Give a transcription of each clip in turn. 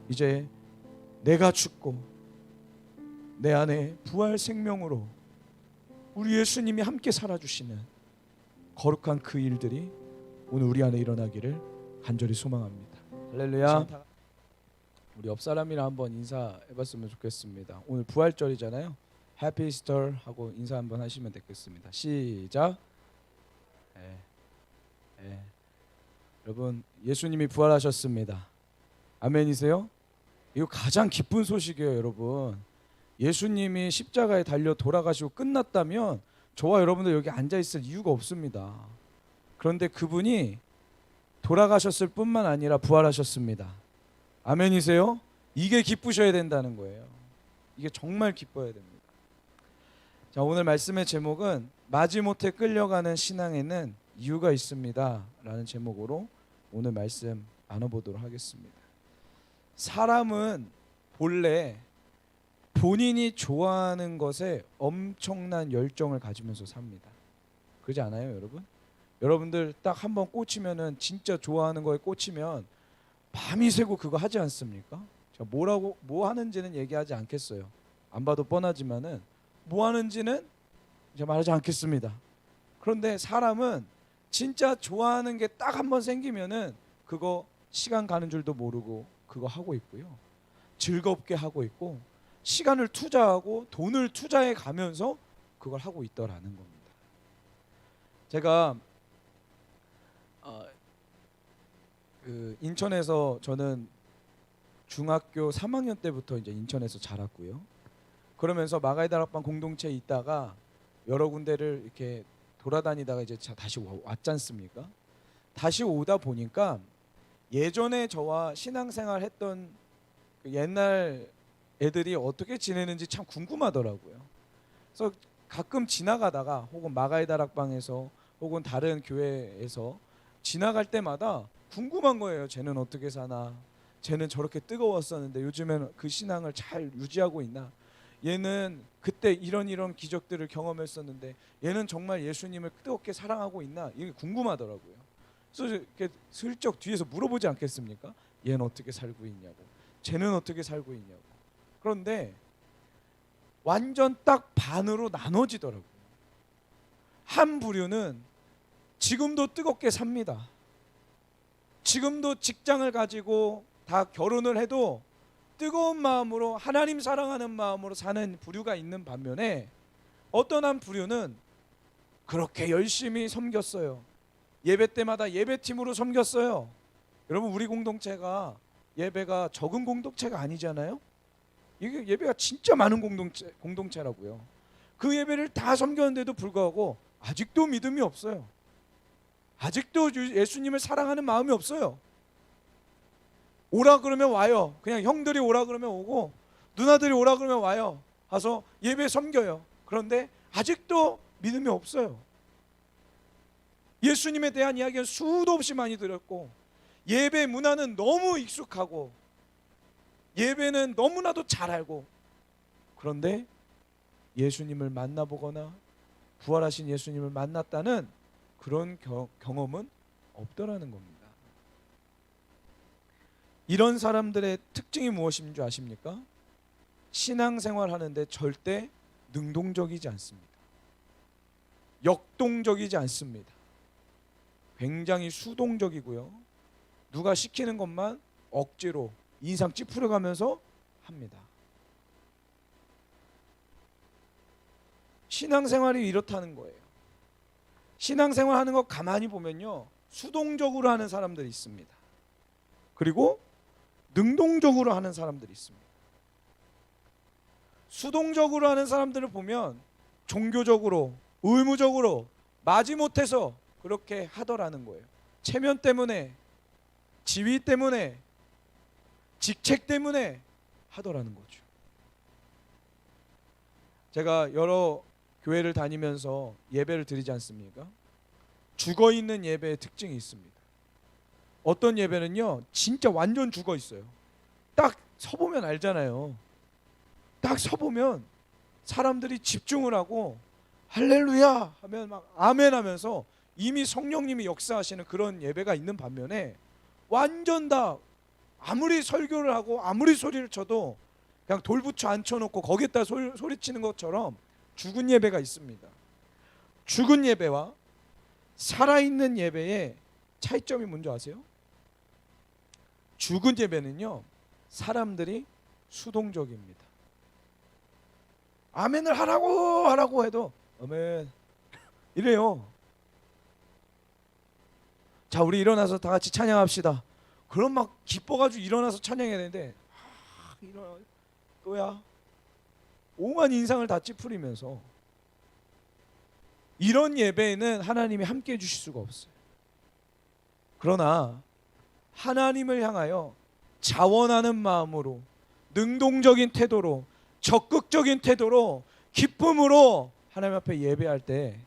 이제 내가 죽고 내 안에 부활 생명으로 우리 예수님이 함께 살아주시는 거룩한 그 일들이 오늘 우리 안에 일어나기를 간절히 소망합니다. 할렐루야. 우리 옆 사람이랑 한번 인사해봤으면 좋겠습니다. 오늘 부활절이잖아요. 해피 이스터 하고 인사 한번 하시면 되겠습니다. 시작. 여러분, 예수님이 부활하셨습니다. 아멘이세요? 이거 가장 기쁜 소식이에요, 여러분. 예수님이 십자가에 달려 돌아가시고 끝났다면 저와 여러분들 여기 앉아 있을 이유가 없습니다. 그런데 그분이 돌아가셨을 뿐만 아니라 부활하셨습니다. 아멘이세요? 이게 기쁘셔야 된다는 거예요. 이게 정말 기뻐야 됩니다. 자, 오늘 말씀의 제목은 마지못해 끌려가는 신앙에는 이유가 있습니다 라는 제목으로 오늘 말씀 나눠보도록 하겠습니다. 사람은 본래 본인이 좋아하는 것에 엄청난 열정을 가지면서 삽니다. 그러지 않아요, 여러분? 여러분들 딱 한번 꽂히면은, 진짜 좋아하는 거에 꽂히면 밤이 새고 그거 하지 않습니까? 제가 뭐 하는지는 얘기하지 않겠어요. 안 봐도 뻔하지만은 뭐 하는지는 제가 말하지 않겠습니다. 그런데 사람은 진짜 좋아하는 게 딱 한 번 생기면은 그거 시간 가는 줄도 모르고 그거 하고 있고요. 즐겁게 하고 있고 시간을 투자하고 돈을 투자해 가면서 그걸 하고 있더라는 겁니다. 제가 인천에서 저는 중학교 3학년 때부터 이제 인천에서 자랐고요. 그러면서 마가의 다락방 공동체에 있다가 여러 군데를 이렇게 돌아다니다가 이제 다시 왔지 않습니까? 다시 오다 보니까 예전에 저와 신앙생활 했던 그 옛날 애들이 어떻게 지내는지 참 궁금하더라고요. 그래서 가끔 지나가다가 혹은 마가의 다락방에서 혹은 다른 교회에서 지나갈 때마다 궁금한 거예요. 쟤는 어떻게 사나? 쟤는 저렇게 뜨거웠었는데 요즘에는 그 신앙을 잘 유지하고 있나? 얘는 그때 이런 기적들을 경험했었는데 얘는 정말 예수님을 뜨겁게 사랑하고 있나? 이게 궁금하더라고요. 그래서 이렇게 슬쩍 뒤에서 물어보지 않겠습니까? 얘는 어떻게 살고 있냐고, 쟤는 어떻게 살고 있냐고. 그런데 완전 딱 반으로 나눠지더라고요. 한 부류는 지금도 뜨겁게 삽니다. 지금도 직장을 가지고 다 결혼을 해도 뜨거운 마음으로 하나님 사랑하는 마음으로 사는 부류가 있는 반면에 어떤 한 부류는 그렇게 열심히 섬겼어요. 예배 때마다 예배팀으로 섬겼어요. 여러분, 우리 공동체가 예배가 적은 공동체가 아니잖아요. 이게 예배가 진짜 많은 공동체라고요. 그 예배를 다 섬겼는데도 불구하고 아직도 믿음이 없어요. 아직도 예수님을 사랑하는 마음이 없어요. 오라 그러면 와요. 그냥 형들이 오라 그러면 오고 누나들이 오라 그러면 와요. 와서 예배 섬겨요. 그런데 아직도 믿음이 없어요. 예수님에 대한 이야기는 수도 없이 많이 들었고 예배 문화는 너무 익숙하고 예배는 너무나도 잘 알고, 그런데 예수님을 만나보거나 부활하신 예수님을 만났다는 그런 경험은 없더라는 겁니다. 이런 사람들의 특징이 무엇인 줄 아십니까? 신앙생활 하는데 절대 능동적이지 않습니다. 역동적이지 않습니다. 굉장히 수동적이고요. 누가 시키는 것만 억지로 인상 찌푸려가면서 합니다. 신앙생활이 이렇다는 거예요. 신앙생활 하는 거 가만히 보면요, 수동적으로 하는 사람들이 있습니다. 그리고 능동적으로 하는 사람들이 있습니다. 수동적으로 하는 사람들을 보면 종교적으로, 의무적으로, 마지못해서 그렇게 하더라는 거예요. 체면 때문에, 지위 때문에, 직책 때문에 하더라는 거죠. 제가 여러 교회를 다니면서 예배를 드리지 않습니까? 죽어있는 예배의 특징이 있습니다. 어떤 예배는요, 진짜 완전 죽어 있어요. 딱 서보면 알잖아요. 딱 서보면 사람들이 집중을 하고 할렐루야 하면 막 아멘 하면서 이미 성령님이 역사하시는 그런 예배가 있는 반면에 완전 다 아무리 설교를 하고 아무리 소리를 쳐도 그냥 돌부처 앉혀놓고 거기에다 소리치는 것처럼 죽은 예배가 있습니다. 죽은 예배와 살아있는 예배의 차이점이 뭔지 아세요? 죽은 예배는요, 사람들이 수동적입니다. 아멘을 하라고 해도 아멘 이래요. 자, 우리 일어나서 다 같이 찬양합시다. 그럼 막 기뻐가지고 일어나서 찬양해야 되는데 일어나 또야 오만 인상을 다 찌푸리면서, 이런 예배에는 하나님이 함께 해주실 수가 없어요. 그러나 하나님을 향하여 자원하는 마음으로, 능동적인 태도로, 적극적인 태도로, 기쁨으로 하나님 앞에 예배할 때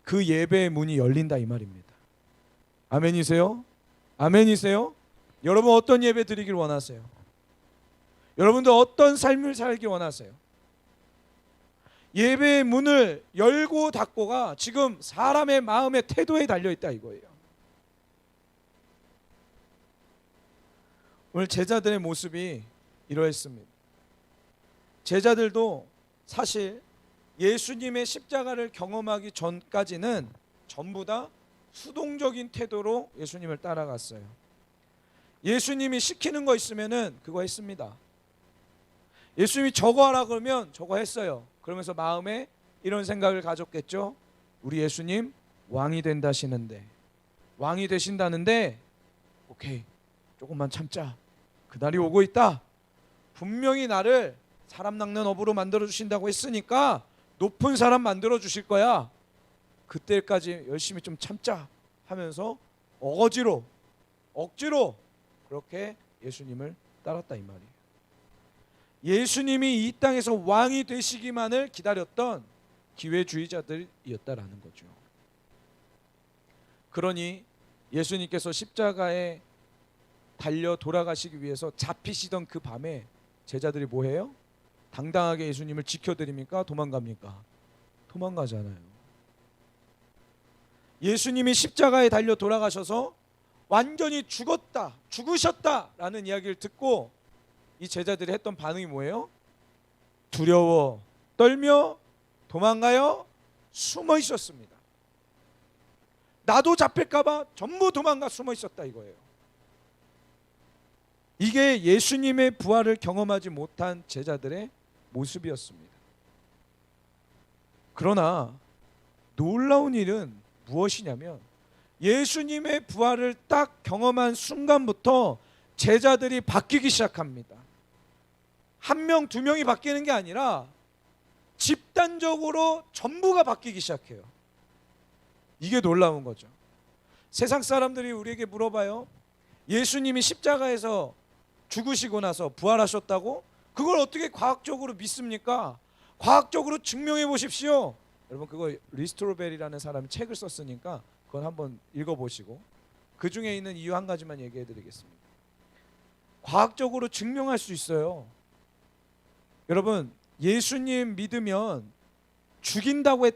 그 예배의 문이 열린다 이 말입니다. 아멘이세요? 아멘이세요? 여러분 어떤 예배 드리길 원하세요? 여러분들 어떤 삶을 살기 원하세요? 예배의 문을 열고 닫고가 지금 사람의 마음의 태도에 달려있다 이거예요. 오늘 제자들의 모습이 이러했습니다. 제자들도 사실 예수님의 십자가를 경험하기 전까지는 전부 다 수동적인 태도로 예수님을 따라갔어요. 예수님이 시키는 거 있으면은 그거 했습니다. 예수님이 저거 하라 그러면 저거 했어요. 그러면서 마음에 이런 생각을 가졌겠죠. 우리 예수님 왕이 된다시는데, 왕이 되신다는데 오케이, 조금만 참자. 그날이 오고 있다. 분명히 나를 사람 낚는 어부로 만들어 주신다고 했으니까 높은 사람 만들어 주실 거야. 그때까지 열심히 좀 참자 하면서 억지로 그렇게 예수님을 따랐다 이 말이에요. 예수님이 이 땅에서 왕이 되시기만을 기다렸던 기회주의자들이었다라는 거죠. 그러니 예수님께서 십자가에 달려 돌아가시기 위해서 잡히시던 그 밤에 제자들이 뭐해요? 당당하게 예수님을 지켜드립니까? 도망갑니까? 도망가잖아요. 예수님이 십자가에 달려 돌아가셔서 완전히 죽으셨다라는 이야기를 듣고 이 제자들이 했던 반응이 뭐예요? 두려워, 떨며 도망가요? 숨어 있었습니다. 나도 잡힐까봐 전부 도망가 숨어 있었다 이거예요. 이게 예수님의 부활을 경험하지 못한 제자들의 모습이었습니다. 그러나 놀라운 일은 무엇이냐면, 예수님의 부활을 딱 경험한 순간부터 제자들이 바뀌기 시작합니다. 한 명, 두 명이 바뀌는 게 아니라 집단적으로 전부가 바뀌기 시작해요. 이게 놀라운 거죠. 세상 사람들이 우리에게 물어봐요. 예수님이 십자가에서 죽으시고 나서 부활하셨다고? 그걸 어떻게 과학적으로 믿습니까? 과학적으로 증명해 보십시오. 여러분 그거 리스토로벨이라는 사람이 책을 썼으니까 그건 한번 읽어보시고 그 중에 있는 이유 한 가지만 얘기해 드리겠습니다. 과학적으로 증명할 수 있어요. 여러분 예수님 믿으면 죽인다고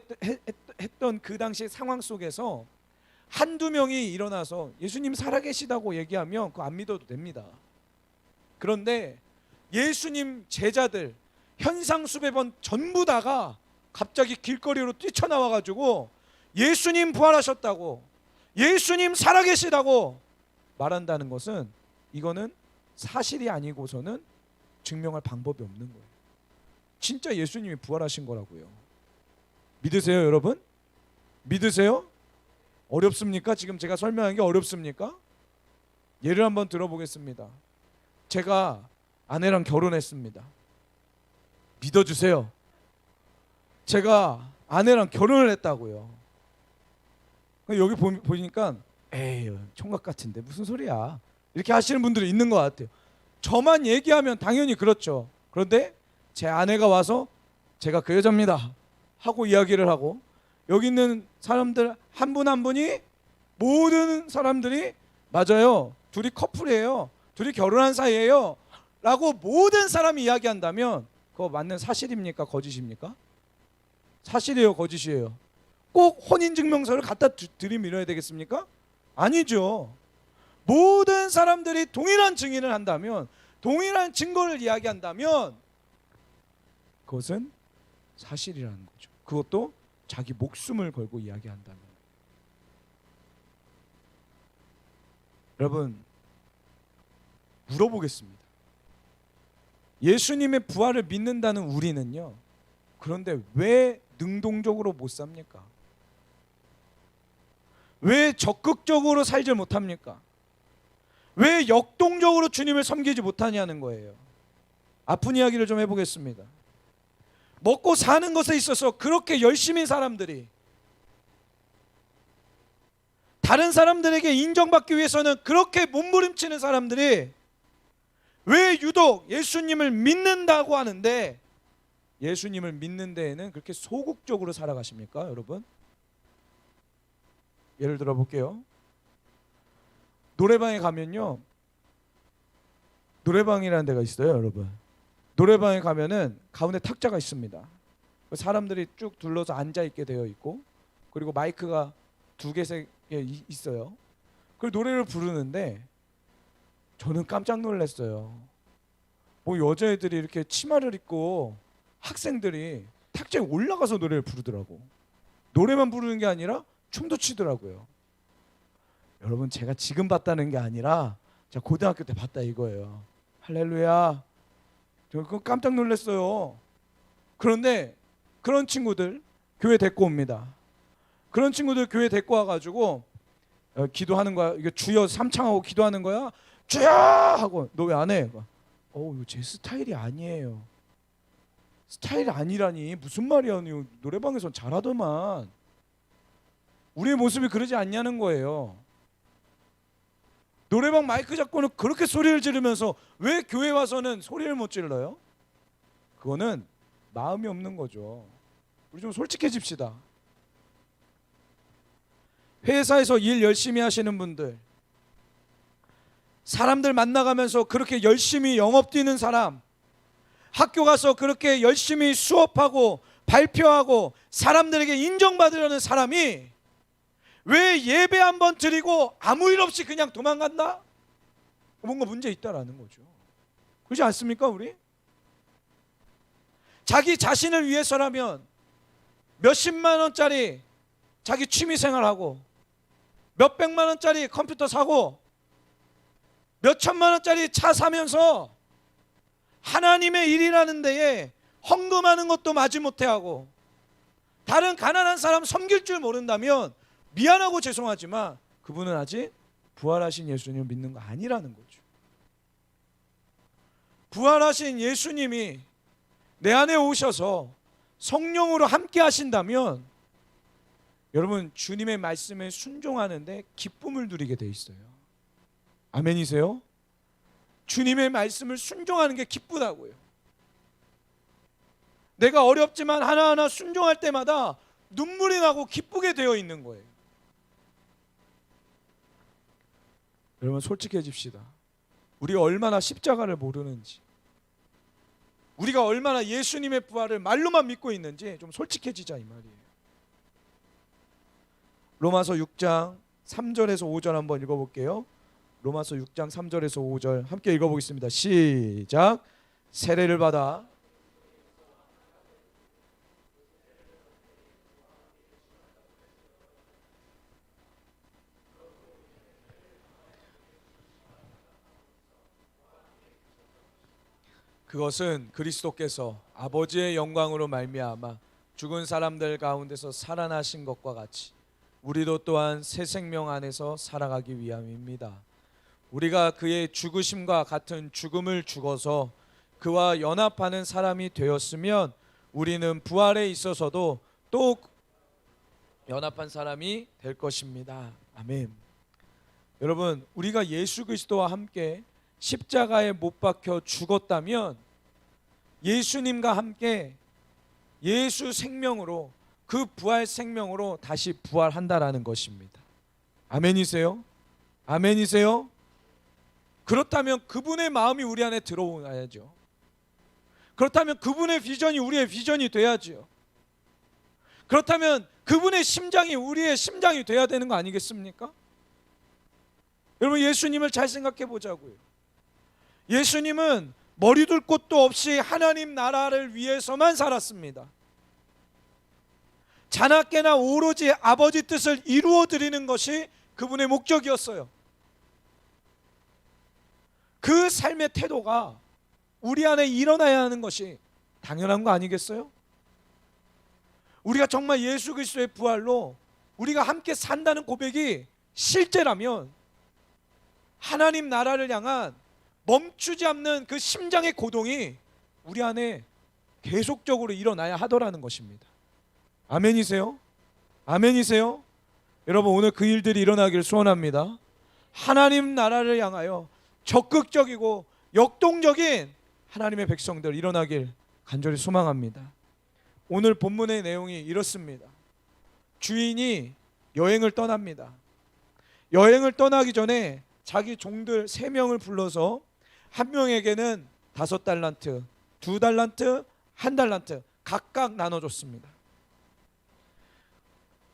했던 그 당시 상황 속에서 한두 명이 일어나서 예수님 살아계시다고 얘기하면 그거 안 믿어도 됩니다. 그런데 예수님 제자들 현상 수백 번 전부 다가 갑자기 길거리로 뛰쳐나와가지고 예수님 부활하셨다고, 예수님 살아계시다고 말한다는 것은 이거는 사실이 아니고서는 증명할 방법이 없는 거예요. 진짜 예수님이 부활하신 거라고요. 믿으세요 여러분? 믿으세요? 어렵습니까? 지금 제가 설명한 게 어렵습니까? 예를 한번 들어보겠습니다. 제가 아내랑 결혼했습니다. 믿어주세요. 제가 아내랑 결혼을 했다고요. 여기 보니까 에이 총각 같은데 무슨 소리야 이렇게 하시는 분들이 있는 것 같아요. 저만 얘기하면 당연히 그렇죠. 그런데 제 아내가 와서 제가 그 여자입니다 하고 이야기를 하고, 여기 있는 사람들 한 분 한 분이 모든 사람들이 맞아요, 둘이 커플이에요, 둘이 결혼한 사이예요 라고 모든 사람이 이야기한다면 그거 맞는 사실입니까? 거짓입니까? 사실이에요? 거짓이에요? 꼭 혼인증명서를 갖다 들이밀어야 되겠습니까? 아니죠. 모든 사람들이 동일한 증인을 한다면, 동일한 증거를 이야기한다면 그것은 사실이라는 거죠. 그것도 자기 목숨을 걸고 이야기한다면. 여러분, 물어보겠습니다. 예수님의 부활을 믿는다는 우리는요, 그런데 왜 능동적으로 못 삽니까? 왜 적극적으로 살지 못합니까? 왜 역동적으로 주님을 섬기지 못하냐는 거예요. 아픈 이야기를 좀 해보겠습니다. 먹고 사는 것에 있어서 그렇게 열심히 사람들이, 다른 사람들에게 인정받기 위해서는 그렇게 몸부림치는 사람들이 왜 유독 예수님을 믿는다고 하는데 예수님을 믿는 데에는 그렇게 소극적으로 살아가십니까, 여러분? 예를 들어 볼게요. 노래방에 가면요, 노래방이라는 데가 있어요, 여러분. 노래방에 가면은 가운데 탁자가 있습니다. 사람들이 쭉 둘러서 앉아 있게 되어 있고, 그리고 마이크가 2개, 3개 있어요. 그리고 노래를 부르는데 저는 깜짝 놀랐어요. 뭐 여자애들이 이렇게 치마를 입고 학생들이 탁자에 올라가서 노래를 부르더라고. 노래만 부르는 게 아니라 춤도 추더라고요. 여러분, 제가 지금 봤다는 게 아니라 제가 고등학교 때 봤다 이거예요. 할렐루야. 저 그거 깜짝 놀랐어요. 그런데 그런 친구들 교회 데리고 옵니다. 그런 친구들 교회 데리고 와가지고 기도하는 거야. 이게 주여 삼창하고 기도하는 거야. 주여 하고, 너 왜 안 해? 이거 제 스타일이 아니에요. 스타일이 아니라니 무슨 말이야? 노래방에선 잘하더만. 우리의 모습이 그러지 않냐는 거예요. 노래방 마이크 잡고는 그렇게 소리를 지르면서 왜 교회 와서는 소리를 못 질러요? 그거는 마음이 없는 거죠. 우리 좀 솔직해집시다. 회사에서 일 열심히 하시는 분들, 사람들 만나가면서 그렇게 열심히 영업 뛰는 사람, 학교 가서 그렇게 열심히 수업하고 발표하고 사람들에게 인정받으려는 사람이 왜 예배 한번 드리고 아무 일 없이 그냥 도망간다? 뭔가 문제 있다라는 거죠. 그렇지 않습니까, 우리? 자기 자신을 위해서라면 몇십만 원짜리 자기 취미생활하고 몇백만 원짜리 컴퓨터 사고 몇천만 원짜리 차 사면서 하나님의 일이라는 데에 헌금하는 것도 마지못해 하고 다른 가난한 사람 섬길 줄 모른다면 미안하고 죄송하지만 그분은 아직 부활하신 예수님을 믿는 거 아니라는 거죠. 부활하신 예수님이 내 안에 오셔서 성령으로 함께 하신다면 여러분, 주님의 말씀에 순종하는데 기쁨을 누리게 돼 있어요. 아멘이세요? 주님의 말씀을 순종하는 게 기쁘다고요. 내가 어렵지만 하나하나 순종할 때마다 눈물이 나고 기쁘게 되어 있는 거예요. 여러분, 솔직해집시다. 우리가 얼마나 십자가를 모르는지, 우리가 얼마나 예수님의 부활을 말로만 믿고 있는지 좀 솔직해지자 이 말이에요. 로마서 6장 3절에서 5절 한번 읽어볼게요. 로마서 6장 3절에서 5절 함께 읽어보겠습니다. 시작. 세례를 받아 그것은 그리스도께서 아버지의 영광으로 말미암아 죽은 사람들 가운데서 살아나신 것과 같이 우리도 또한 새 생명 안에서 살아가기 위함입니다. 우리가 그의 죽으심과 같은 죽음을 죽어서 그와 연합하는 사람이 되었으면 우리는 부활에 있어서도 또 연합한 사람이 될 것입니다. 아멘. 여러분, 우리가 예수 그리스도와 함께 십자가에 못 박혀 죽었다면 예수님과 함께 예수 생명으로, 그 부활 생명으로 다시 부활한다라는 것입니다. 아멘이세요? 아멘이세요? 그렇다면 그분의 마음이 우리 안에 들어와야죠. 그렇다면 그분의 비전이 우리의 비전이 돼야죠. 그렇다면 그분의 심장이 우리의 심장이 돼야 되는 거 아니겠습니까? 여러분, 예수님을 잘 생각해 보자고요. 예수님은 머리둘 곳도 없이 하나님 나라를 위해서만 살았습니다. 자나깨나 오로지 아버지 뜻을 이루어 드리는 것이 그분의 목적이었어요. 그 삶의 태도가 우리 안에 일어나야 하는 것이 당연한 거 아니겠어요? 우리가 정말 예수 그리스도의 부활로 우리가 함께 산다는 고백이 실제라면 하나님 나라를 향한 멈추지 않는 그 심장의 고동이 우리 안에 계속적으로 일어나야 하더라는 것입니다. 아멘이세요? 아멘이세요? 여러분, 오늘 그 일들이 일어나기를 소원합니다. 하나님 나라를 향하여 적극적이고 역동적인 하나님의 백성들 일어나길 간절히 소망합니다. 오늘 본문의 내용이 이렇습니다. 주인이 여행을 떠납니다. 여행을 떠나기 전에 자기 종들 3명을 불러서 한 명에게는 5달란트, 2달란트, 1달란트 각각 나눠줬습니다.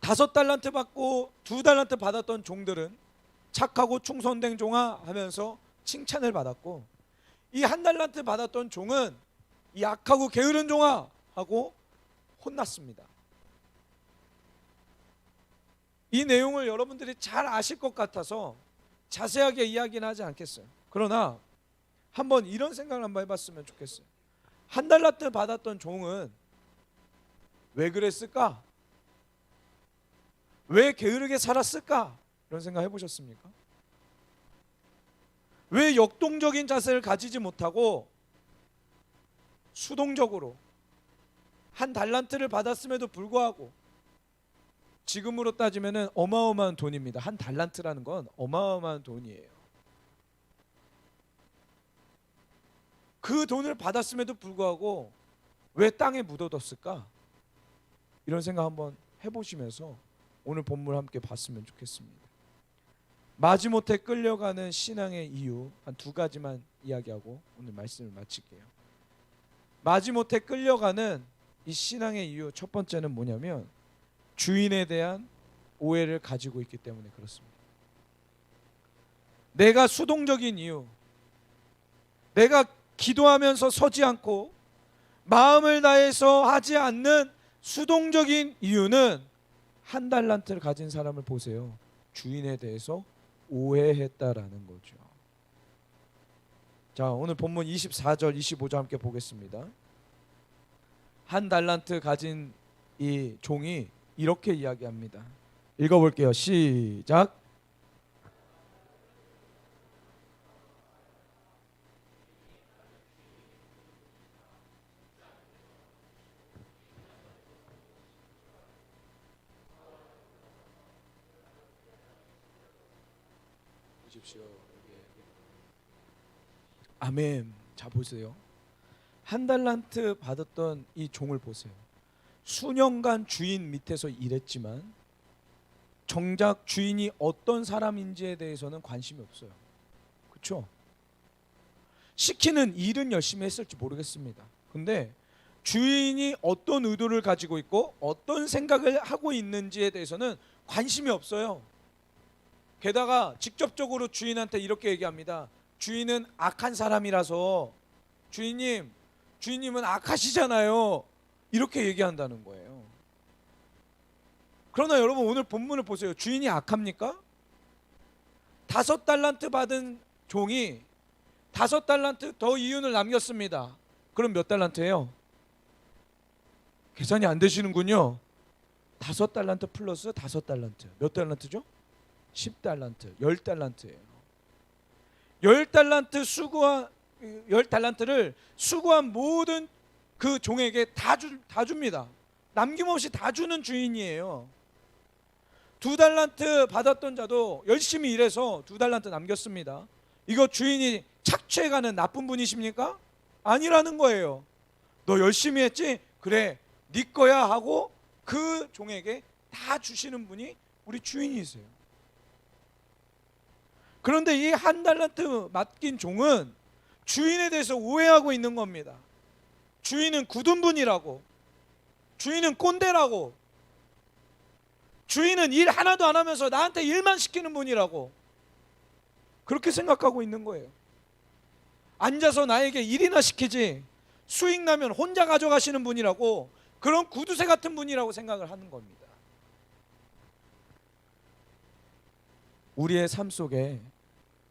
5달란트 받고 2달란트 받았던 종들은 착하고 충성된 종아 하면서 칭찬을 받았고, 이 1달란트 받았던 종은 이 악하고 게으른 종아 하고 혼났습니다. 이 내용을 여러분들이 잘 아실 것 같아서 자세하게 이야기는 하지 않겠어요. 그러나 한번 이런 생각을 한번 해봤으면 좋겠어요. 1달란트 받았던 종은 왜 그랬을까? 왜 게으르게 살았을까? 이런 생각 해보셨습니까? 왜 역동적인 자세를 가지지 못하고 수동적으로 1달란트를 받았음에도 불구하고, 지금으로 따지면 어마어마한 돈입니다. 1달란트라는 건 어마어마한 돈이에요. 그 돈을 받았음에도 불구하고 왜 땅에 묻어뒀을까? 이런 생각 한번 해보시면서 오늘 본문을 함께 봤으면 좋겠습니다. 마지못해 끌려가는 신앙의 이유 한 2가지만 이야기하고 오늘 말씀을 마칠게요. 마지못해 끌려가는 이 신앙의 이유, 첫 번째는 뭐냐면 주인에 대한 오해를 가지고 있기 때문에 그렇습니다. 내가 수동적인 이유, 내가 기도하면서 서지 않고 마음을 다해서 하지 않는 수동적인 이유는 1달란트를 가진 사람을 보세요. 주인에 대해서 오해했다라는 거죠. 자, 오늘 본문 24절 25절 함께 보겠습니다. 1달란트 가진 이 종이 이렇게 이야기합니다. 읽어볼게요. 시작. 보십시오. 아멘. 자, 보세요. 1달란트 받았던 이 종을 보세요. 수년간 주인 밑에서 일했지만 정작 주인이 어떤 사람인지에 대해서는 관심이 없어요. 그렇죠? 시키는 일은 열심히 했을지 모르겠습니다. 근데 주인이 어떤 의도를 가지고 있고 어떤 생각을 하고 있는지에 대해서는 관심이 없어요. 게다가 직접적으로 주인한테 이렇게 얘기합니다. 주인은 악한 사람이라서 주인님은 악하시잖아요. 이렇게 얘기한다는 거예요. 그러나 여러분, 오늘 본문을 보세요. 주인이 악합니까? 5달란트 받은 종이 5달란트 더 이윤을 남겼습니다. 그럼 몇 달란트예요? 계산이 안 되시는군요. 5달란트 플러스 5달란트. 몇 달란트죠? 10달란트, 10달란트예요. 10달란트를 수고한 모든 그 종에게 다 줍니다. 남김없이 다 주는 주인이에요. 2달란트 받았던 자도 열심히 일해서 2달란트 남겼습니다. 이거 주인이 착취해가는 나쁜 분이십니까? 아니라는 거예요. 너 열심히 했지? 그래, 네 거야 하고 그 종에게 다 주시는 분이 우리 주인이세요. 그런데 이 1달란트 맡긴 종은 주인에 대해서 오해하고 있는 겁니다. 주인은 굳은 분이라고, 주인은 꼰대라고, 주인은 일 하나도 안 하면서 나한테 일만 시키는 분이라고. 그렇게 생각하고 있는 거예요. 앉아서 나에게 일이나 시키지 수익 나면 혼자 가져가시는 분이라고, 그런 구두쇠 같은 분이라고 생각을 하는 겁니다. 우리의 삶 속에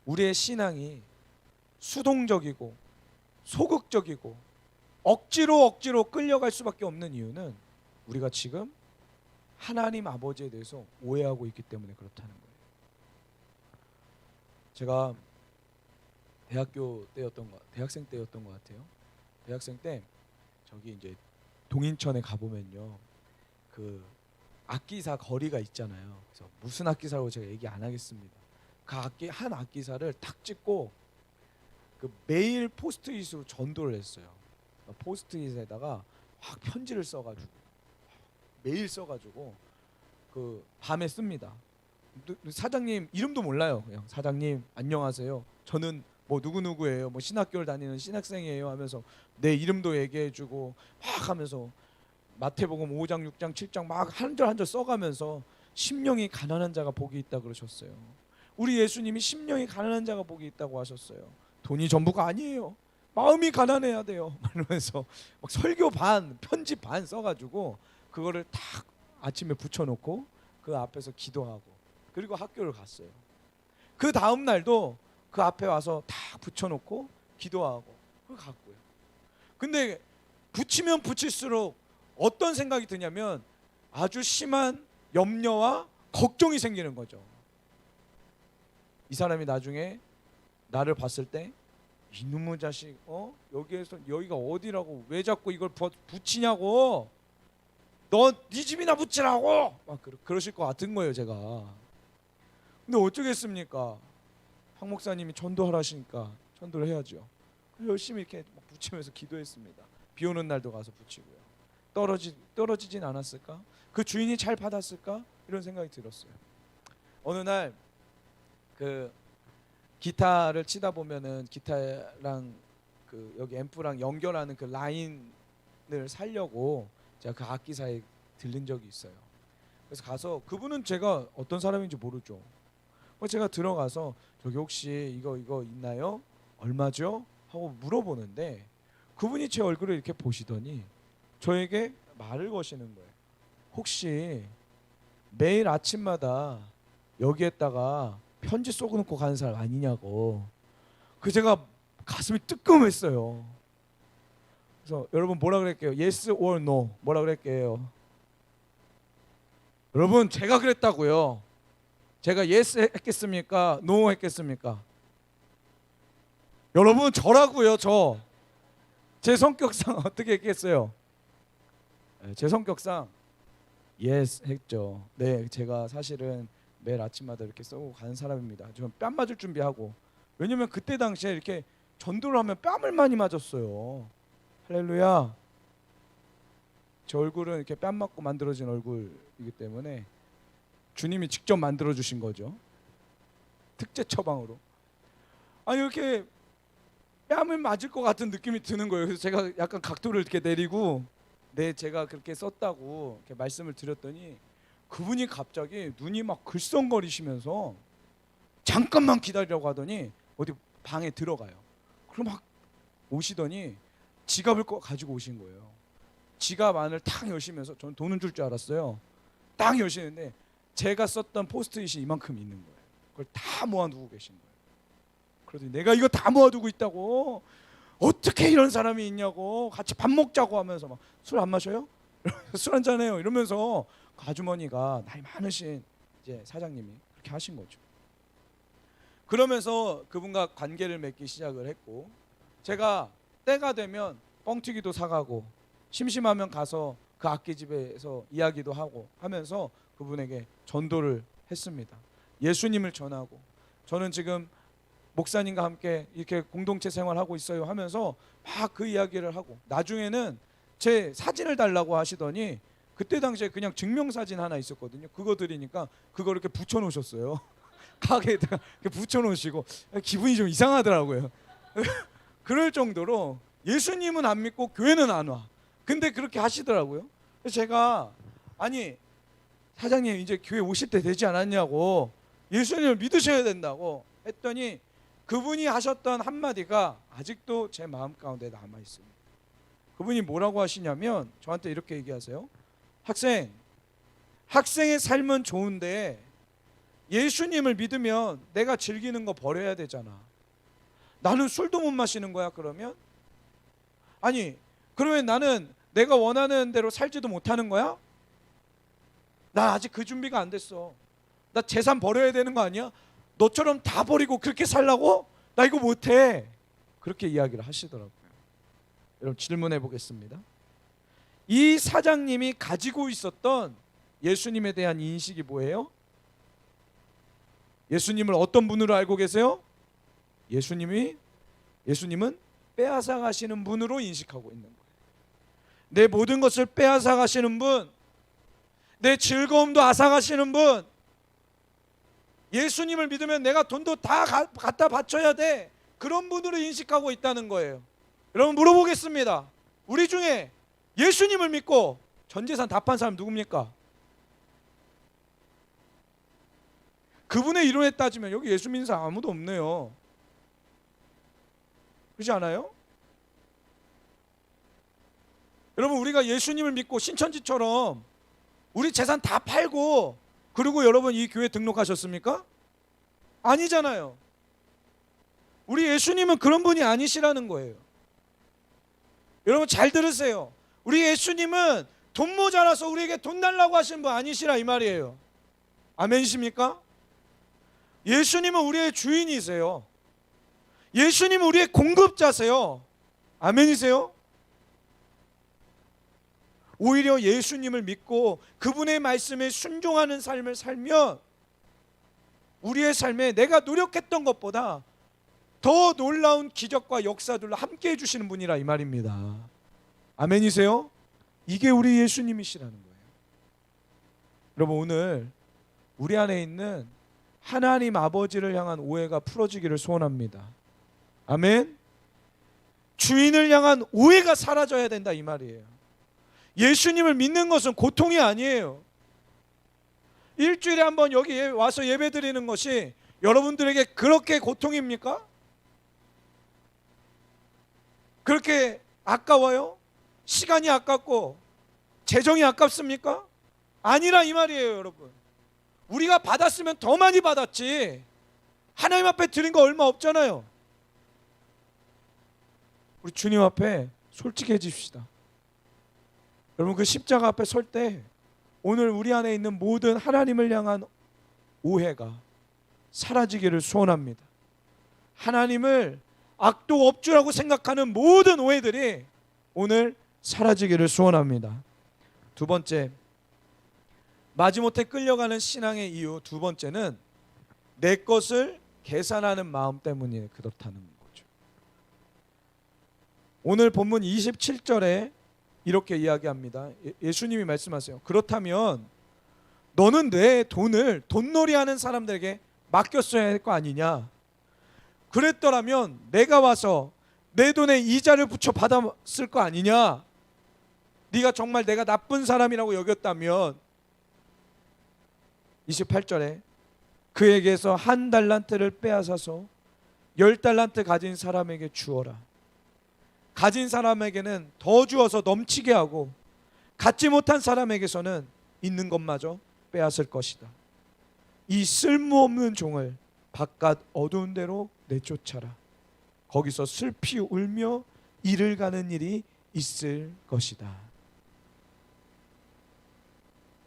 우리의 신앙이 수동적이고 소극적이고 억지로 끌려갈 수밖에 없는 이유는 우리가 지금 하나님 아버지에 대해서 오해하고 있기 때문에 그렇다는 거예요. 제가 대학생 때였던 것 같아요. 대학생 때 저기 이제 동인천에 가보면요, 그 악기사 거리가 있잖아요. 그래서 무슨 악기사라고 제가 얘기 안 하겠습니다. 그 한 악기사를 탁 찍고 그 매일 포스트잇으로 전도를 했어요. 포스트잇에다가 확 편지를 써가지고 매일 써가지고 그 밤에 씁니다. 사장님 이름도 몰라요. 그냥 사장님 안녕하세요, 저는 뭐 누구누구예요, 뭐 신학교를 다니는 신학생이에요 하면서 내 이름도 얘기해주고 막 하면서 마태복음 5장 6장 7장 막 한 절 한 절 써가면서 심령이 가난한 자가 복이 있다 그러셨어요. 우리 예수님이 심령이 가난한 자가 복이 있다고 하셨어요. 돈이 전부가 아니에요. 마음이 가난해야 돼요. 이러면서 막 설교 반 편지 반 써가지고 그거를 탁 아침에 붙여놓고 그 앞에서 기도하고 그리고 학교를 갔어요. 그 다음 날도 그 앞에 와서 탁 붙여놓고 기도하고 그걸 갔고요. 근데 붙이면 붙일수록 어떤 생각이 드냐면 아주 심한 염려와 걱정이 생기는 거죠. 이 사람이 나중에 나를 봤을 때 이놈의 자식, 여기에서 여기가 어디라고 왜 자꾸 이걸 붙이냐고, 너 네 집이나 붙이라고 막 그러실 것 같은 거예요, 제가. 근데 어쩌겠습니까? 황 목사님이 전도하라 하시니까 전도를 해야죠. 열심히 이렇게 붙이면서 기도했습니다. 비 오는 날도 가서 붙이고요. 떨어지진 않았을까? 그 주인이 잘 받았을까? 이런 생각이 들었어요. 어느 날 그 기타를 치다 보면은 기타랑 그 여기 앰프랑 연결하는 그 라인을 살려고 제가 그 악기사에 들린 적이 있어요. 그래서 가서 그분은 제가 어떤 사람인지 모르죠. 제가 들어가서 저기 혹시 이거 있나요? 얼마죠? 하고 물어보는데 그분이 제 얼굴을 이렇게 보시더니 저에게 말을 거시는 거예요. 혹시 매일 아침마다 여기에다가 편지 쏘고 가는 사람 아니냐고. 그 제가 가슴이 뜨끔했어요. 그래서 여러분 뭐라 그럴게요? Yes or no 뭐라 그럴게요? 여러분 제가 그랬다고요. 제가 yes 했겠습니까? no 했겠습니까? 여러분 저라고요. 제 성격상 어떻게 했겠어요? 제 성격상 yes 했죠. 네, 제가 사실은 매일 아침마다 이렇게 쏘고 가는 사람입니다. 좀 뺨 맞을 준비하고. 왜냐면 그때 당시에 이렇게 전도를 하면 뺨을 많이 맞았어요. 할렐루야. 제 얼굴은 이렇게 뺨 맞고 만들어진 얼굴이기 때문에 주님이 직접 만들어 주신 거죠. 특제 처방으로. 아니 이렇게 뺨을 맞을 것 같은 느낌이 드는 거예요. 그래서 제가 약간 각도를 이렇게 내리고 네, 제가 그렇게 썼다고 이렇게 말씀을 드렸더니 그분이 갑자기 눈이 막 글썽거리시면서 잠깐만 기다리라고 하더니 어디 방에 들어가요. 그럼 막 오시더니 지갑을 가지고 오신 거예요. 지갑 안을 탁 여시면서 저는 돈은 줄 줄 알았어요. 딱 여시는데 제가 썼던 포스트잇이 이만큼 있는 거예요. 그걸 다 모아두고 계신 거예요. 그러더니 내가 이거 다 모아두고 있다고 어떻게 이런 사람이 있냐고, 같이 밥 먹자고 하면서 막 술 안 마셔요? 술 한잔해요 이러면서 그 아주머니가 나이 많으신 이제 사장님이 그렇게 하신 거죠. 그러면서 그분과 관계를 맺기 시작을 했고 제가 때가 되면 뻥튀기도 사가고 심심하면 가서 그 악기집에서 이야기도 하고 하면서 그분에게 전도를 했습니다. 예수님을 전하고 저는 지금 목사님과 함께 이렇게 공동체 생활하고 있어요 하면서 막 그 이야기를 하고 나중에는 제 사진을 달라고 하시더니 그때 당시에 그냥 증명사진 하나 있었거든요. 그거 드리니까 그거 이렇게 붙여놓으셨어요. 가게에다가 이렇게 붙여놓으시고 기분이 좀 이상하더라고요. 그럴 정도로 예수님은 안 믿고 교회는 안 와. 근데 그렇게 하시더라고요. 그래서 제가 아니 사장님 이제 교회 오실 때 되지 않았냐고, 예수님을 믿으셔야 된다고. 했더니 그분이 하셨던 한마디가 아직도 제 마음 가운데 남아 있습니다. 그분이 뭐라고 하시냐면 저한테 이렇게 얘기하세요. 학생의 삶은 좋은데 예수님을 믿으면 내가 즐기는 거 버려야 되잖아. 나는 술도 못 마시는 거야 그러면? 아니 그러면 나는 내가 원하는 대로 살지도 못하는 거야? 나 아직 그 준비가 안 됐어. 나 재산 버려야 되는 거 아니야? 너처럼 다 버리고 그렇게 살라고? 나 이거 못해. 그렇게 이야기를 하시더라고요. 여러분 질문해 보겠습니다. 이 사장님이 가지고 있었던 예수님에 대한 인식이 뭐예요? 예수님을 어떤 분으로 알고 계세요? 예수님은 빼앗아 가시는 분으로 인식하고 있는 거예요. 내 모든 것을 빼앗아 가시는 분, 내 즐거움도 앗아가시는 분, 예수님을 믿으면 내가 돈도 다 갖다 바쳐야 돼, 그런 분으로 인식하고 있다는 거예요. 여러분 물어보겠습니다. 우리 중에 예수님을 믿고 전 재산 다 판 사람 누굽니까? 그분의 이론에 따지면 여기 예수 믿는 사람 아무도 없네요. 그렇지 않아요? 여러분 우리가 예수님을 믿고 신천지처럼 우리 재산 다 팔고 그리고 여러분 이 교회 등록하셨습니까? 아니잖아요. 우리 예수님은 그런 분이 아니시라는 거예요. 여러분 잘 들으세요. 우리 예수님은 돈 모자라서 우리에게 돈 달라고 하시는 분 아니시라 이 말이에요. 아멘이십니까? 예수님은 우리의 주인이세요. 예수님은 우리의 공급자세요. 아멘이세요? 오히려 예수님을 믿고 그분의 말씀에 순종하는 삶을 살면 우리의 삶에 내가 노력했던 것보다 더 놀라운 기적과 역사들로 함께 해주시는 분이라 이 말입니다. 아멘이세요? 이게 우리 예수님이시라는 거예요. 여러분 오늘 우리 안에 있는 하나님 아버지를 향한 오해가 풀어지기를 소원합니다. 아멘. 주인을 향한 오해가 사라져야 된다 이 말이에요. 예수님을 믿는 것은 고통이 아니에요. 일주일에 한번 여기 와서 예배 드리는 것이 여러분들에게 그렇게 고통입니까? 그렇게 아까워요? 시간이 아깝고 재정이 아깝습니까? 아니라 이 말이에요. 여러분 우리가 받았으면 더 많이 받았지 하나님 앞에 드린 거 얼마 없잖아요. 우리 주님 앞에 솔직해집시다. 여러분 그 십자가 앞에 설 때 오늘 우리 안에 있는 모든 하나님을 향한 오해가 사라지기를 소원합니다. 하나님을 악도 업주라고 생각하는 모든 오해들이 오늘 사라지기를 소원합니다. 두 번째, 마지못해 끌려가는 신앙의 이유 두 번째는 내 것을 계산하는 마음 때문에 그렇다는 거죠. 오늘 본문 27절에 이렇게 이야기합니다. 예수님이 말씀하세요. 그렇다면 너는 내 돈을 돈놀이하는 사람들에게 맡겼어야 할 거 아니냐? 그랬더라면 내가 와서 내 돈에 이자를 붙여 받았을 거 아니냐? 네가 정말 내가 나쁜 사람이라고 여겼다면 28절에 그에게서 1달란트를 빼앗아서 10달란트 가진 사람에게 주어라. 가진 사람에게는 더 주어서 넘치게 하고 갖지 못한 사람에게서는 있는 것마저 빼앗을 것이다. 이 쓸모없는 종을 바깥 어두운 데로 내쫓아라. 거기서 슬피 울며 이를 가는 일이 있을 것이다.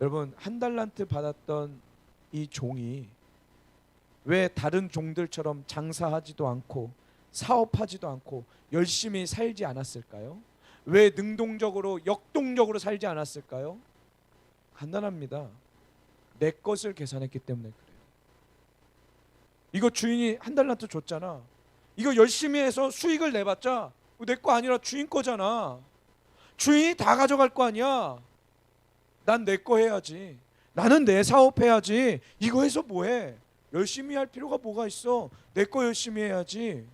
여러분 1달란트 받았던 이 종이 왜 다른 종들처럼 장사하지도 않고 사업하지도 않고 열심히 살지 않았을까요? 왜 능동적으로 역동적으로 살지 않았을까요? 간단합니다. 내 것을 계산했기 때문에 그래요. 이거 주인이 1달란트 줬잖아. 이거 열심히 해서 수익을 내봤자 내 거 아니라 주인 거잖아. 주인이 다 가져갈 거 아니야. 난 내 거 해야지. 나는 내 사업 해야지. 이거 해서 뭐해? 열심히 할 필요가 뭐가 있어? 내 거 열심히 해야지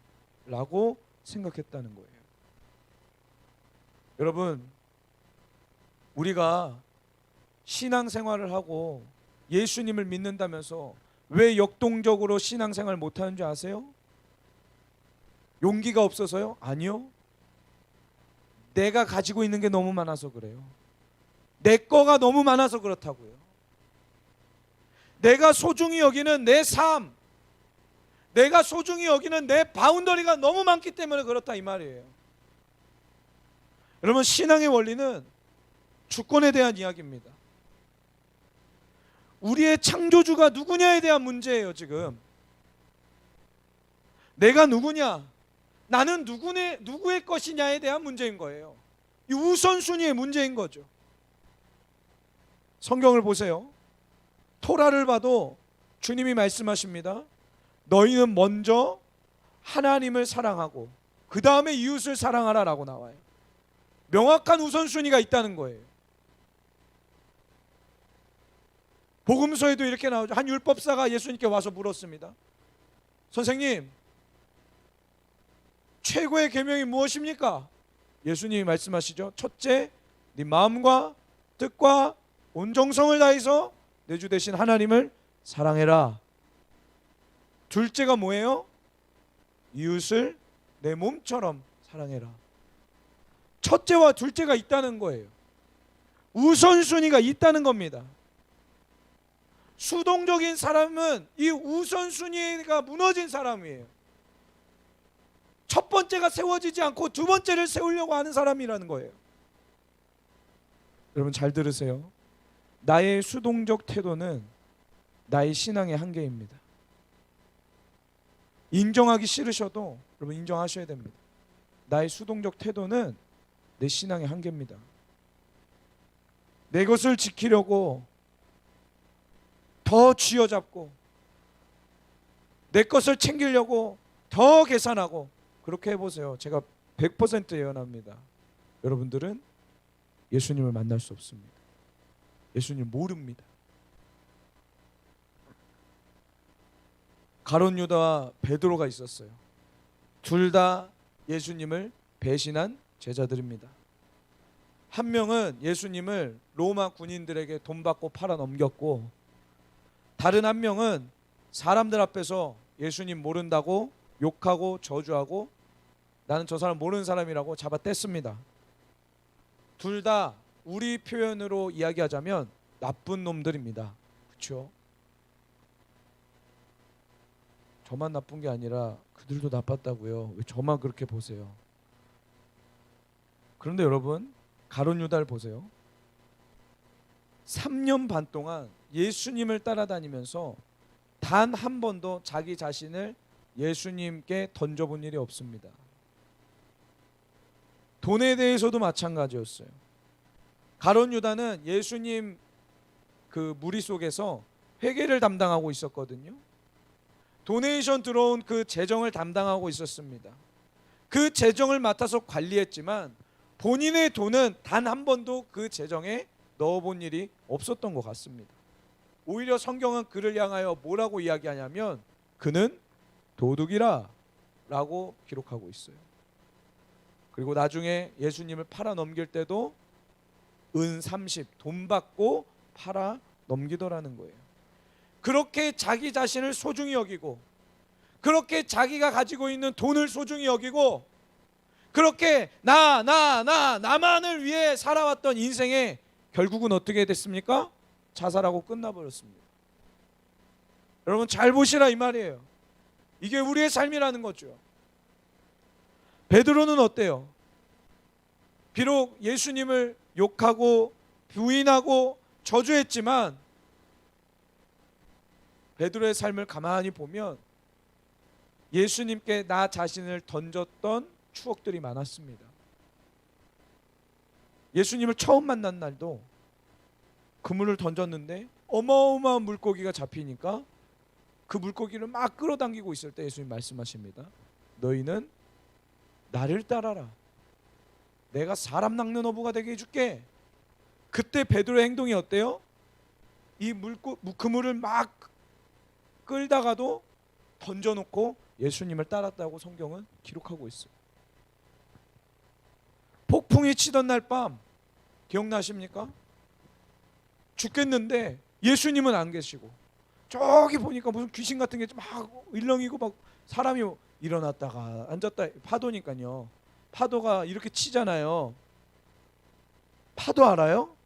라고 생각했다는 거예요. 여러분 우리가 신앙생활을 하고 예수님을 믿는다면서 왜 역동적으로 신앙생활 못하는 줄 아세요? 용기가 없어서요? 아니요. 내가 가지고 있는 게 너무 많아서 그래요. 내 거가 너무 많아서 그렇다고요. 내가 소중히 여기는 내 삶, 내가 소중히 여기는 내 바운더리가 너무 많기 때문에 그렇다 이 말이에요. 여러분, 신앙의 원리는 주권에 대한 이야기입니다. 우리의 창조주가 누구냐에 대한 문제예요. 지금 내가 누구냐, 나는 누구의 것이냐에 대한 문제인 거예요. 이 우선순위의 문제인 거죠. 성경을 보세요. 토라를 봐도 주님이 말씀하십니다. 너희는 먼저 하나님을 사랑하고 그 다음에 이웃을 사랑하라 라고 나와요. 명확한 우선순위가 있다는 거예요. 복음서에도 이렇게 나오죠. 한 율법사가 예수님께 와서 물었습니다. 선생님, 최고의 계명이 무엇입니까? 예수님이 말씀하시죠. 첫째, 네 마음과 뜻과 온 정성을 다해서 내 주 되신 하나님을 사랑해라. 둘째가 뭐예요? 이웃을 내 몸처럼 사랑해라. 첫째와 둘째가 있다는 거예요. 우선순위가 있다는 겁니다. 수동적인 사람은 이 우선순위가 무너진 사람이에요. 첫 번째가 세워지지 않고 두 번째를 세우려고 하는 사람이라는 거예요. 여러분 잘 들으세요. 나의 수동적 태도는 나의 신앙의 한계입니다. 인정하기 싫으셔도 여러분 인정하셔야 됩니다. 나의 수동적 태도는 내 신앙의 한계입니다. 내 것을 지키려고 더 쥐어잡고 내 것을 챙기려고 더 계산하고 그렇게 해보세요. 제가 100% 예언합니다. 여러분들은 예수님을 만날 수 없습니다. 예수님 모릅니다. 가룟 유다와 베드로가 있었어요. 둘 다 예수님을 배신한 제자들입니다. 한 명은 예수님을 로마 군인들에게 돈 받고 팔아 넘겼고, 다른 한 명은 사람들 앞에서 예수님 모른다고 욕하고 저주하고 나는 저 사람 모르는 사람이라고 잡아 뗐습니다. 둘 다 우리 표현으로 이야기하자면 나쁜 놈들입니다. 그렇죠? 저만 나쁜 게 아니라 그들도 나빴다고요. 왜 저만 그렇게 보세요? 그런데 여러분, 가룟 유다를 보세요. 3년 반 동안 예수님을 따라다니면서 단 한 번도 자기 자신을 예수님께 던져본 일이 없습니다. 돈에 대해서도 마찬가지였어요. 가룟 유다는 예수님 그 무리 속에서 회계를 담당하고 있었거든요. 도네이션 들어온 그 재정을 담당하고 있었습니다. 그 재정을 맡아서 관리했지만 본인의 돈은 단 한 번도 그 재정에 넣어본 일이 없었던 것 같습니다. 오히려 성경은 그를 향하여 뭐라고 이야기하냐면 그는 도둑이라 라고 기록하고 있어요. 그리고 나중에 예수님을 팔아 넘길 때도 은 30, 돈 받고 팔아 넘기더라는 거예요. 그렇게 자기 자신을 소중히 여기고, 그렇게 자기가 가지고 있는 돈을 소중히 여기고, 그렇게 나만을 위해 살아왔던 인생에 결국은 어떻게 됐습니까? 자살하고 끝나버렸습니다. 여러분 잘 보시라 이 말이에요. 이게 우리의 삶이라는 거죠. 베드로는 어때요? 비록 예수님을 욕하고 부인하고 저주했지만 베드로의 삶을 가만히 보면 예수님께 나 자신을 던졌던 추억들이 많았습니다. 예수님을 처음 만난 날도 그물을 던졌는데 어마어마한 물고기가 잡히니까 그 물고기를 막 끌어당기고 있을 때 예수님 말씀하십니다. 너희는 나를 따라라. 내가 사람 낚는 어부가 되게 해줄게. 그때 베드로의 행동이 어때요? 이 그물을 막 끌다가도 던져놓고 예수님을 따랐다고 성경은 기록하고 있어요. 폭풍이 치던 날 밤 기억나십니까? 죽겠는데 예수님은 안 계시고 저기 보니까 무슨 귀신 같은 게 막 일렁이고 막 사람이 일어났다가 앉았다. 파도니까요. 파도가 이렇게 치잖아요. 파도 알아요?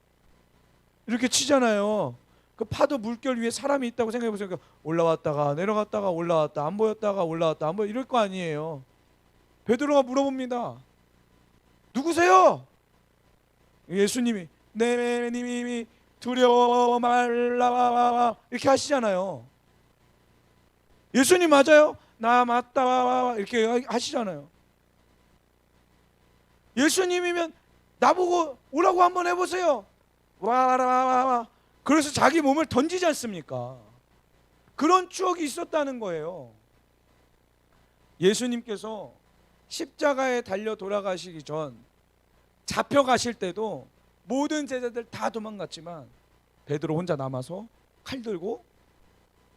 이렇게 치잖아요. 그 파도 물결 위에 사람이 있다고 생각해 보세요. 그러니까 올라왔다가 내려갔다가 올라왔다 안 보였다가 올라왔다 안 보여 이럴 거 아니에요. 베드로가 물어봅니다. 누구세요? 예수님이 내 님이 두려워 말라 이렇게 하시잖아요. 예수님 맞아요? 나 맞다 이렇게 하시잖아요. 예수님이면 나보고 오라고 한번 해보세요. 와. 그래서 자기 몸을 던지지 않습니까? 그런 추억이 있었다는 거예요. 예수님께서 십자가에 달려 돌아가시기 전 잡혀가실 때도 모든 제자들 다 도망갔지만 베드로 혼자 남아서 칼 들고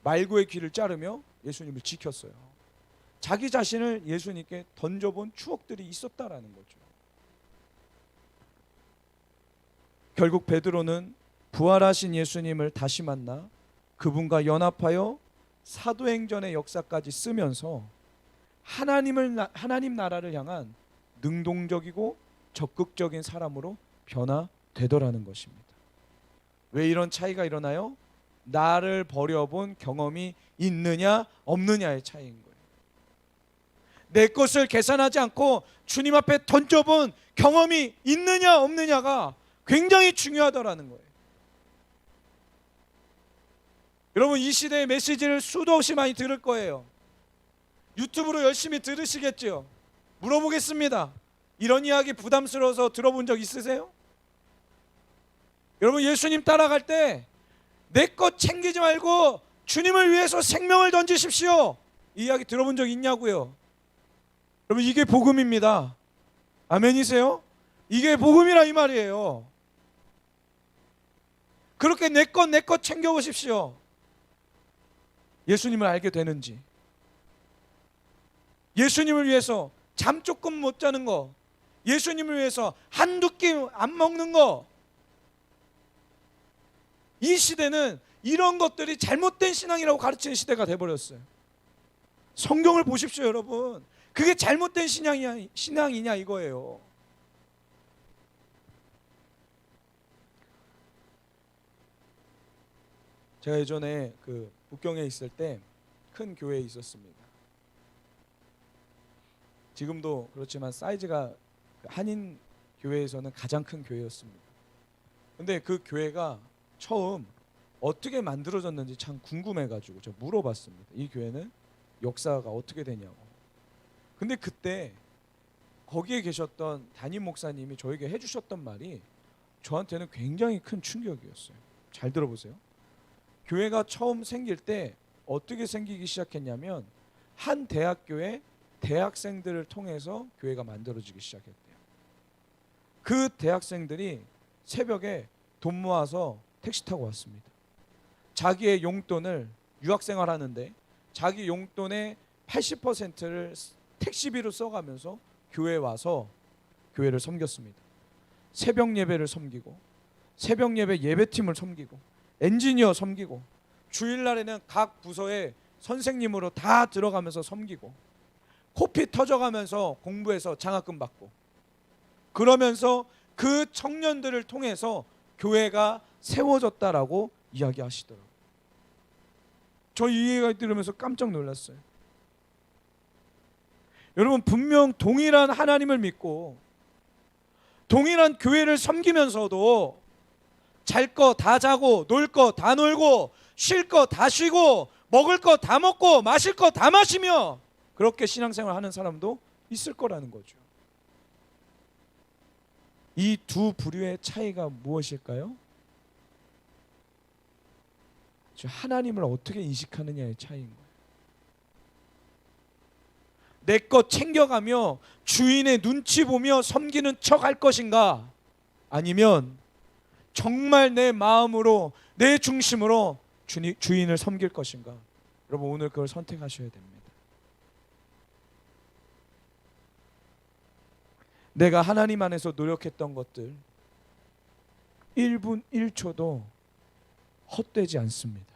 말구의 귀를 자르며 예수님을 지켰어요. 자기 자신을 예수님께 던져본 추억들이 있었다라는 거죠. 결국 베드로는 부활하신 예수님을 다시 만나 그분과 연합하여 사도행전의 역사까지 쓰면서 하나님 나라를 향한 능동적이고 적극적인 사람으로 변화되더라는 것입니다. 왜 이런 차이가 일어나요? 나를 버려본 경험이 있느냐 없느냐의 차이인 거예요. 내 것을 계산하지 않고 주님 앞에 던져본 경험이 있느냐 없느냐가 굉장히 중요하더라는 거예요. 여러분 이 시대의 메시지를 수도 없이 많이 들을 거예요. 유튜브로 열심히 들으시겠죠. 물어보겠습니다. 이런 이야기 부담스러워서 들어본 적 있으세요? 여러분 예수님 따라갈 때 내 것 챙기지 말고 주님을 위해서 생명을 던지십시오. 이 이야기 들어본 적 있냐고요. 여러분 이게 복음입니다. 아멘이세요? 이게 복음이라 이 말이에요. 그렇게 내 것 챙겨보십시오. 예수님을 알게 되는지. 예수님을 위해서 잠 조금 못 자는 거, 예수님을 위해서 한두 끼 안 먹는 거, 이 시대는 이런 것들이 잘못된 신앙이라고 가르치는 시대가 돼버렸어요. 성경을 보십시오 여러분. 그게 잘못된 신앙이냐 이거예요. 제가 예전에 그 북경에 있을 때 큰 교회에 있었습니다. 지금도 그렇지만 사이즈가 한인 교회에서는 가장 큰 교회였습니다. 근데 그 교회가 처음 어떻게 만들어졌는지 참 궁금해가지고 제가 물어봤습니다. 이 교회는 역사가 어떻게 되냐고. 근데 그때 거기에 계셨던 담임 목사님이 저에게 해주셨던 말이 저한테는 굉장히 큰 충격이었어요. 잘 들어보세요. 교회가 처음 생길 때 어떻게 생기기 시작했냐면 한 대학교에 대학생들을 통해서 교회가 만들어지기 시작했대요. 그 대학생들이 새벽에 돈 모아서 택시 타고 왔습니다. 자기의 용돈을 유학생활 하는데 자기 용돈의 80%를 택시비로 써가면서 교회에 와서 교회를 섬겼습니다. 새벽 예배를 섬기고 새벽 예배 예배팀을 섬기고 엔지니어 섬기고 주일날에는 각 부서에 선생님으로 다 들어가면서 섬기고 코피 터져가면서 공부해서 장학금 받고 그러면서 그 청년들을 통해서 교회가 세워졌다라고 이야기하시더라고요. 저 이 얘기를 들으면서 깜짝 놀랐어요. 여러분 분명 동일한 하나님을 믿고 동일한 교회를 섬기면서도 잘 거 다 자고 놀 거 다 놀고 쉴 거 다 쉬고 먹을 거 다 먹고 마실 거 다 마시며 그렇게 신앙생활 하는 사람도 있을 거라는 거죠. 이 두 부류의 차이가 무엇일까요? 하나님을 어떻게 인식하느냐의 차이인 거예요. 내 것 챙겨가며 주인의 눈치 보며 섬기는 척 할 것인가? 아니면 정말 내 마음으로 내 중심으로 주인을 섬길 것인가? 여러분 오늘 그걸 선택하셔야 됩니다. 내가 하나님 안에서 노력했던 것들 1분 1초도 헛되지 않습니다.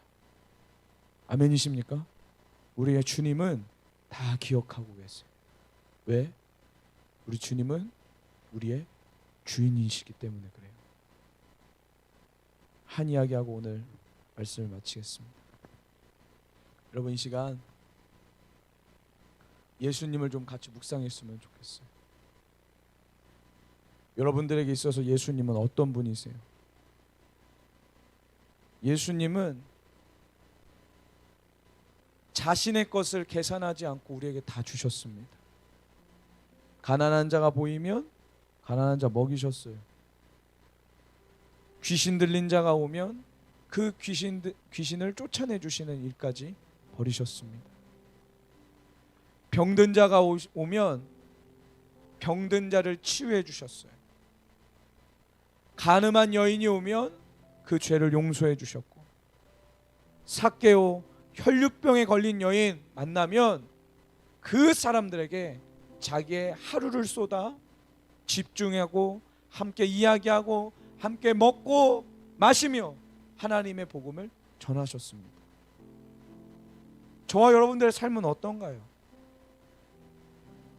아멘이십니까? 우리의 주님은 다 기억하고 계세요. 왜? 우리 주님은 우리의 주인이시기 때문에 그래요. 한 이야기하고 오늘 말씀을 마치겠습니다. 여러분, 이 시간 예수님을 좀 같이 묵상했으면 좋겠어요. 여러분들에게 있어서 예수님은 어떤 분이세요? 예수님은 자신의 것을 계산하지 않고 우리에게 다 주셨습니다. 가난한 자가 보이면 가난한 자 먹이셨어요. 귀신 들린 자가 오면 그 귀신을 쫓아내 주시는 일까지 벌이셨습니다. 병든 자가 오면 병든 자를 치유해 주셨어요. 간음한 여인이 오면 그 죄를 용서해 주셨고, 삭개오 혈류병에 걸린 여인 만나면 그 사람들에게 자기의 하루를 쏟아 집중하고 함께 이야기하고 함께 먹고 마시며 하나님의 복음을 전하셨습니다. 저와 여러분들의 삶은 어떤가요?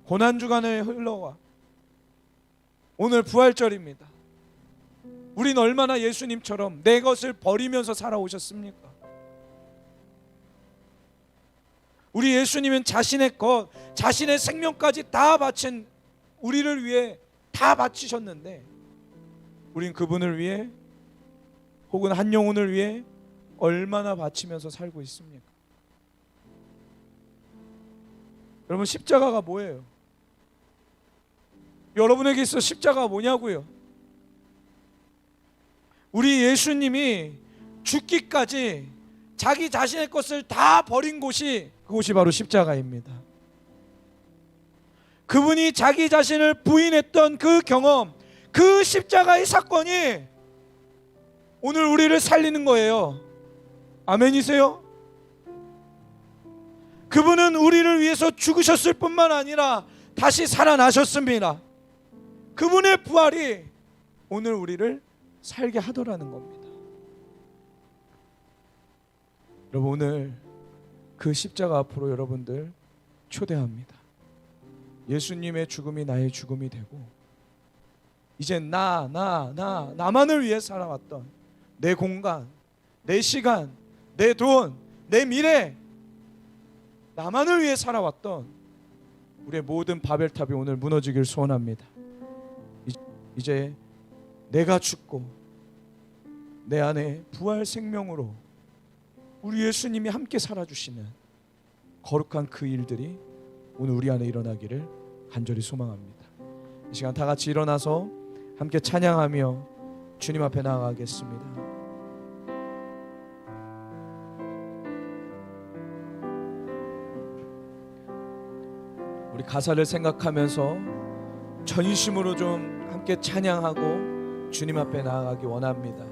고난주간에 흘러와 오늘 부활절입니다. 우린 얼마나 예수님처럼 내 것을 버리면서 살아오셨습니까? 우리 예수님은 자신의 것, 자신의 생명까지 다 바친, 우리를 위해 다 바치셨는데 우린 그분을 위해 혹은 한 영혼을 위해 얼마나 바치면서 살고 있습니까? 여러분, 십자가가 뭐예요? 여러분에게 있어 십자가가 뭐냐고요? 우리 예수님이 죽기까지 자기 자신의 것을 다 버린 곳이, 그곳이 바로 십자가입니다. 그분이 자기 자신을 부인했던 그 경험, 그 십자가의 사건이 오늘 우리를 살리는 거예요. 아멘이세요? 그분은 우리를 위해서 죽으셨을 뿐만 아니라 다시 살아나셨습니다. 그분의 부활이 오늘 우리를 살게 하더라는 겁니다. 여러분, 오늘 그 십자가 앞으로 여러분들 초대합니다. 예수님의 죽음이 나의 죽음이 되고, 이제 나만을 위해 살아왔던 내 공간, 내 시간, 내 돈, 내 미래, 나만을 위해 살아왔던 우리의 모든 바벨탑이 오늘 무너지길 소원합니다. 이제 내가 죽고 내 안에 부활 생명으로 우리 예수님이 함께 살아주시는 거룩한 그 일들이 오늘 우리 안에 일어나기를 간절히 소망합니다. 이 시간 다 같이 일어나서 함께 찬양하며 주님 앞에 나아가겠습니다. 우리 가사를 생각하면서 전심으로 좀 함께 찬양하고 주님 앞에 나아가기 원합니다.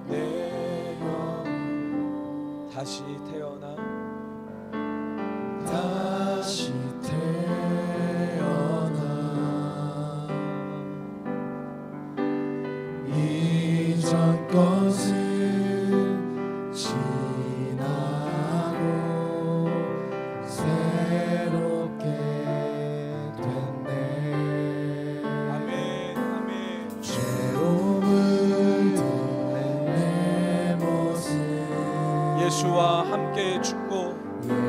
내 영혼 다시 태어나 이전 것을 지나고 새롭게 됐네. 아멘, 아멘. 죄로움을 덮는 내 모습, 예수와 함께 죽고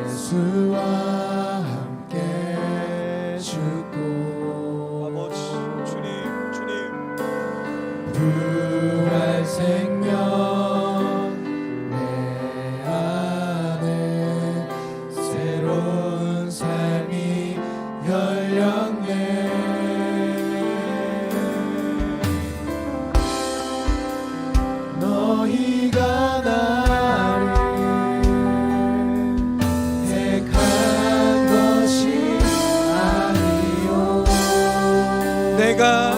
예수와 함께 죽고, 아버지 주님 부활 생명 내 안에 새로운 삶이 열렸네. 너희가 나를 택한 것이 아니요, 내가